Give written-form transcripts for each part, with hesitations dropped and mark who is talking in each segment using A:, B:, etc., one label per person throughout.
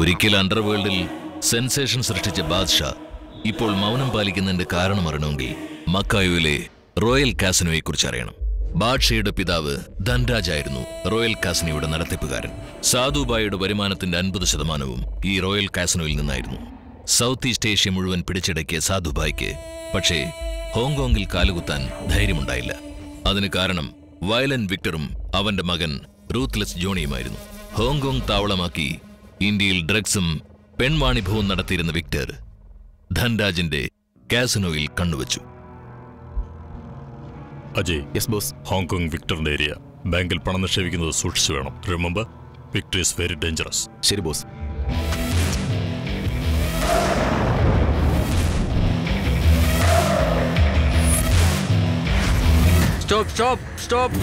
A: ഒരിക്കൽ അണ്ടർവേൾഡിൽ സെൻസേഷൻ സൃഷ്ടിച്ച ബാദ്ഷാ ഇപ്പോൾ മൗനം പാലിക്കുന്നതിന്റെ കാരണം അറിയണമെങ്കിൽ മക്കായോയിലെ റോയൽ കാസിനോയെ കുറിച്ച് അറിയണം. ബാദ്ഷയുടെ പിതാവ് ധൻരാജ് ആയിരുന്നു റോയൽ കാസിനോയുടെ നടത്തിപ്പുകാരൻ. സാധുബായിയുടെ വരുമാനത്തിന്റെ 50% ഈ റോയൽ കാസിനോയിൽ നിന്നായിരുന്നു. സൗത്ത് ഈസ്റ്റ് ഏഷ്യ മുഴുവൻ പിടിച്ചടക്കിയ സാധുബായിക്ക് പക്ഷേ ഹോങ്കോങ്ങിൽ കാലുകുത്താൻ ധൈര്യമുണ്ടായില്ല. അതിന് കാരണം വയലൻ വിക്ടറും അവന്റെ മകൻ റൂത്ത്ലെസ് ജോണിയുമായിരുന്നു. ഹോങ്കോങ് താവളമാക്കി ഇന്ത്യയിൽ ഡ്രഗ്സും പെൺവാണിഭവും നടത്തിയിരുന്ന വിക്ടർ ധൻരാജിന്റെ കാസിനോയിൽ കണ്ണുവച്ചു.
B: Ajay, yes boss. ഹോങ്കോങ് വിക്ടറിന്റെ ഏരിയ. ബാങ്കിൽ പണം നിക്ഷേപിക്കുന്നത് സൂക്ഷിച്ചു വേണം. Remember, Victor is very dangerous.
C: ശരി boss.
D: Stop stop stop.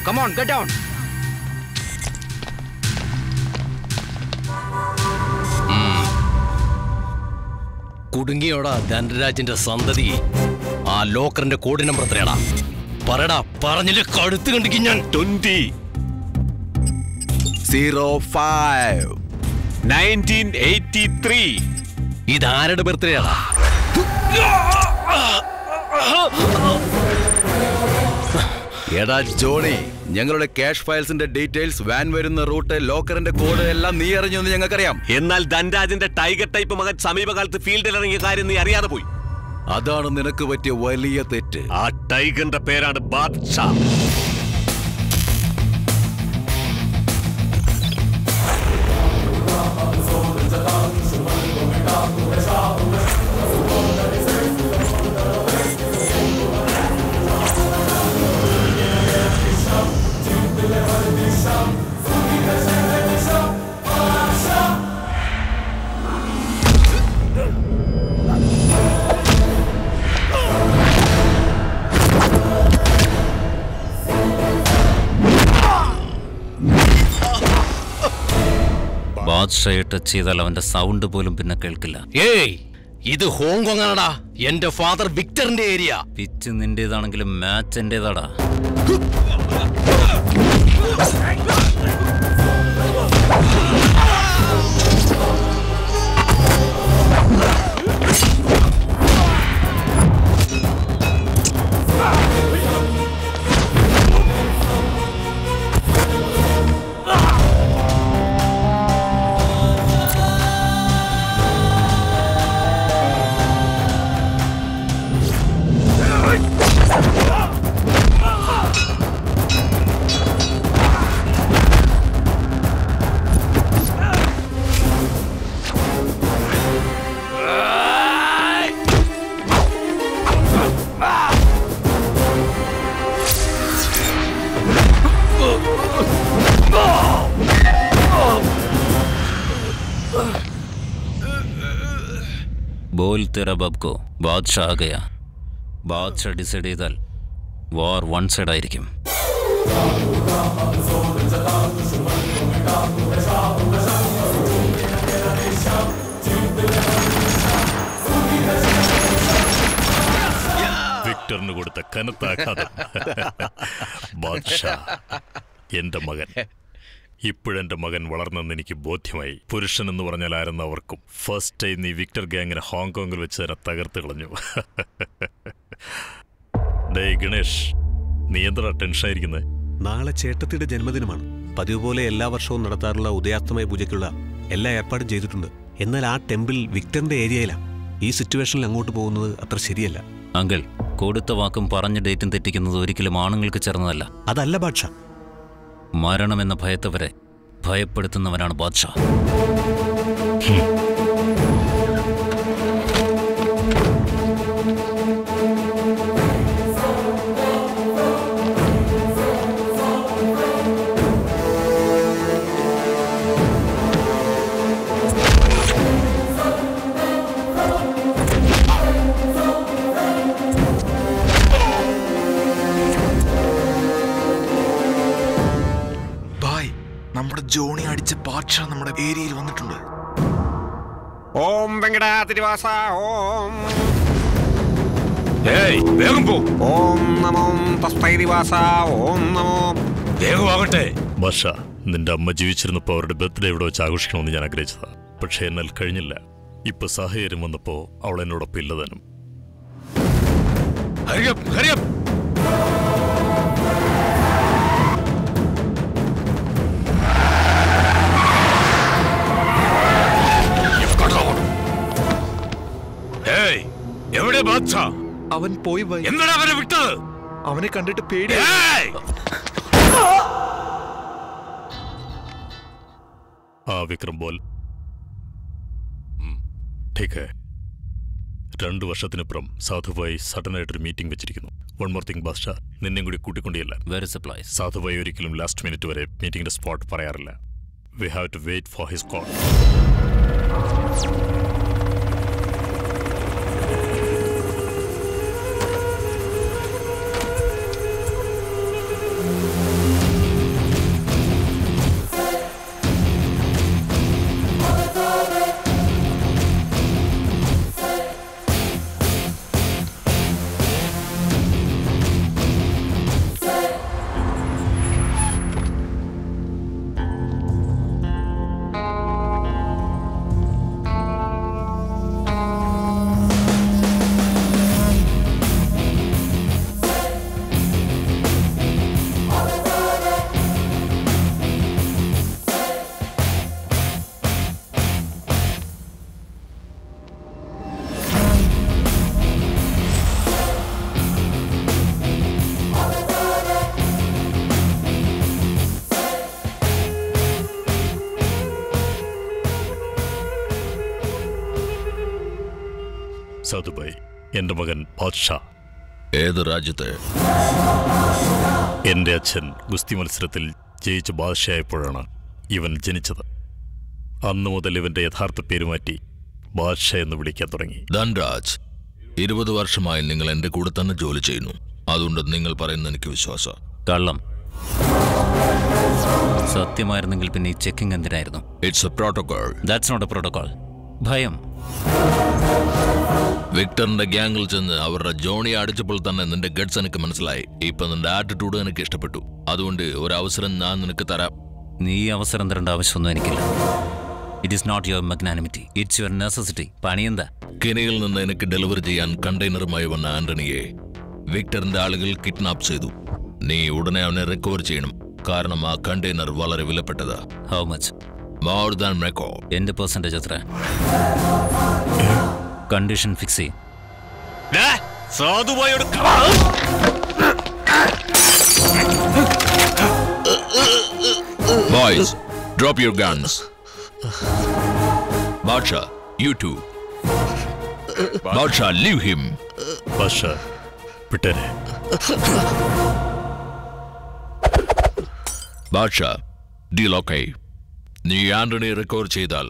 D: Come on, get down.
E: കുടുങ്ങിയോടാ ധനരാജിന്റെ സന്തതി. ആ ലോക്കറിന്റെ കോഡ് നമ്പർ എത്രയാടാ? പറടാ, പറഞ്ഞില്ല കടുത്ത് കണ്ടിക്ക് ഞാൻ.
C: 2005 1983.
E: ഇതാരുടെ ബർത്ത്ഡേ ആടാ?
C: എടാ ജോണി, ഞങ്ങളുടെ ക്യാഷ് ഫയൽസിന്റെ ഡീറ്റെയിൽസ്, വാൻ വരുന്ന റൂട്ട്, ലോക്കറിന്റെ കോഡ് എല്ലാം നീ അറിഞ്ഞു എന്ന് ഞങ്ങൾക്കറിയാം.
F: എന്നാൽ ധൻരാജിന്റെ ടൈഗർ ടൈപ്പ് മകൻ സമീപകാലത്ത് ഫീൽഡിൽ ഇറങ്ങിയ കാര്യം നീ അറിയാതെ പോയി.
C: അതാണ് നിനക്ക് പറ്റിയ വലിയ തെറ്റ്.
F: ആ ടൈഗറിന്റെ പേരാണ് ബാദ്ഷാ.
E: ബാദ്ഷയെ ടച്ച് ചെയ്താൽ അവന്റെ സൗണ്ട് പോലും പിന്നെ കേൾക്കില്ല. ഏയ്, ഇത് ഹോങ്കോങ് ആണടാ. എന്റെ ഫാദർ വിക്ടറിന്റെ ഏരിയ. പിച്ച് നിന്റേതാണെങ്കിലും മാച്ച് എന്റേതാടാ. बोल तेरा बाप को बादशाह आ गया. बादशाह डिसाइड ചെയ്താൽ വാർ വൺ സൈഡ് ആയിരിക്കും.
B: വിക്ടറിന് കൊടുത്ത കനത്താഘാതം. ബാദ്ഷാ, എന്റെ മകൻ. ഇപ്പോഴെന്റെ മകൻ വളർന്നെന്ന് എനിക്ക് ബോധ്യമായി. പുരുഷൻ എന്ന് പറഞ്ഞാൽ ആരെന്ന് അവർക്കും. ഫസ്റ്റ് ടൈം നീ വിക്ടർ ഗാങ്ങിനെ ഹോങ്കോങ്ങിൽ വെച്ച് തന്നെ തകർത്ത് കളഞ്ഞു. ഡേ ഗണേഷ്, നീ എന്താ ടെൻഷനായിരിക്കുന്നത്?
G: നാളെ ചേട്ടത്തിയുടെ ജന്മദിനമാണ്. പതിവ് പോലെ എല്ലാ വർഷവും നടത്താറുള്ള ഉദയാസ്തമയ പൂജയ്ക്കുള്ള എല്ലാ ഏർപ്പാടും ചെയ്തിട്ടുണ്ട്. എന്നാൽ ആ ടെമ്പിൾ വിക്ടറിന്റെ ഏരിയയിലാണ്. ഈ സിറ്റുവേഷനിൽ അങ്ങോട്ട് പോകുന്നത് അത്ര ശരിയല്ല.
E: അങ്കിൾ, കൊടുത്ത വാക്കും പറഞ്ഞ ഡേറ്റും തെറ്റിക്കുന്നത് ഒരിക്കലും ആണുങ്ങൾക്ക് ചേർന്നതല്ല.
G: അതല്ല ബാദ്ഷാ.
E: മരണമെന്ന ഭയത്തവരെ ഭയപ്പെടുത്തുന്നവനാണ് ബാദ്ഷാ.
H: നമ്മുടെ ജോണി അടിച്ച ബാദ്ഷാ നമ്മുടെ ഏരിയയിൽ വന്നിട്ടുണ്ട്.
G: ഓം വെങ്കടാതിരിവാസ ഓം.
C: വേഗം പോ.
G: ഓം നമോ തസ്തൈരിവാസ ഓം നമോ.
C: വേഗമാകട്ടെ.
B: ഭാഷ, നിന്റെ അമ്മ ജീവിച്ചിരുന്നപ്പോ അവരുടെ ബർത്ത്ഡേ ഇവിടെ വെച്ച് ആഘോഷിക്കണമെന്ന് ഞാൻ ആഗ്രഹിച്ചതാ. പക്ഷേ എന്നാൽ കഴിഞ്ഞില്ല. ഇപ്പൊ സാഹചര്യം വന്നപ്പോ അവൾ എന്നോടൊപ്പം ഇല്ലതാനും.
C: എവിടെ ബാദ്ഷാ?
H: അവൻ പോയി ബൈ.
C: എന്താണ് അവനെ വിട്ടത്?
H: അവനെ കണ്ടിട്ട് പേടി.
B: ആ വിക്രം ബോൽ. 2 വർഷത്തിനപ്പുറം സാധുഭായി സഡനായിട്ടൊരു മീറ്റിംഗ് വെച്ചിരിക്കുന്നു. വൺ മോർ തിങ് ബാദ്ഷാ, നിന്നെ കൂടി കൂട്ടിക്കൊണ്ടില്ല. സാധുഭായി ഒരിക്കലും ലാസ്റ്റ് മിനിറ്റ് വരെ മീറ്റിംഗിന്റെ സ്പോട്ട് പറയാറില്ല. We have to wait for his call. Sadhubhai, എന്റെ മകൻ ബാദ്ഷാ.
A: ഏത് രാജ്യത്തെ?
B: എന്റെ അച്ഛൻ ഗുസ്തി മത്സരത്തിൽ ജയിച്ച് ബാദ്ഷായപ്പോഴാണ് ഇവൻ ജനിച്ചത്. അന്നു മുതൽ ഇവന്റെ യഥാർത്ഥ പേര് മാറ്റി ബാദ്ഷാ എന്ന് വിളിക്കാൻ തുടങ്ങി.
A: ധൻരാജ്, 20 വർഷമായി നിങ്ങൾ എന്റെ കൂടെ തന്നെ ജോലി ചെയ്യുന്നു. അതുകൊണ്ട് നിങ്ങൾ പറയുന്നത് എനിക്ക് വിശ്വാസം.
E: കള്ളം. സത്യമായിരുന്നെങ്കിൽ പിന്നെ ഈ ചെക്കിംഗ് എന്തിനായിരുന്നു?
A: It's a protocol.
E: That's not a protocol. ഭയം.
A: വിക്ടറിന്റെ ഗ്യാങ്ങിൽ ചെന്ന് അവരുടെ ജോണിയെ അടിച്ചപ്പോൾ തന്നെ നിന്റെ ഗട്ട്സ് എനിക്ക് മനസ്സിലായി. ഇപ്പൊ നിന്റെ ആറ്റിറ്റ്യൂഡ് എനിക്ക് ഇഷ്ടപ്പെട്ടു. അതുകൊണ്ട് ഒരവസരം ഞാൻ നിനക്ക് തരാം.
E: നീ അവസരം തരേണ്ട ആവശ്യമൊന്നും എനിക്കില്ല. It is not your magnanimity, it's your necessity. പണിയെന്താ? കെനിയിൽ നിന്ന് എനിക്ക് ഡെലിവറി ചെയ്യാൻ കണ്ടെയ്നറുമായി വന്ന ആന്റണിയെ വിക്ടറിന്റെ ആളുകൾ കിഡ്നാപ്പ് ചെയ്തു. നീ ഉടനെ അവനെ റിക്കവർ ചെയ്യണം. കാരണം ആ കണ്ടെയ്നർ വളരെ വിലപ്പെട്ടതാ. How much? മോർ ദാൻ മെക്കോ. എന്റെ പെർസെന്റേജ് എത്ര? കണ്ടീഷൻ ഫിക്സ് ചെയ്യും.
A: Boys, drop your guns. Badsha, you too. Badsha, leave him.
B: Badsha, വിട്ടേരെ.
A: Badsha, deal okay. നീ ആന്റണി റിക്കവർ ചെയ്താൽ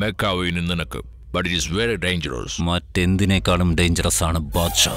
A: മെക്കാവിന് നിനക്ക്. But it is very dangerous.
E: മറ്റെന്തിനേക്കാളും ഡേഞ്ചറസ് ആണ് ബാദ്ഷാ.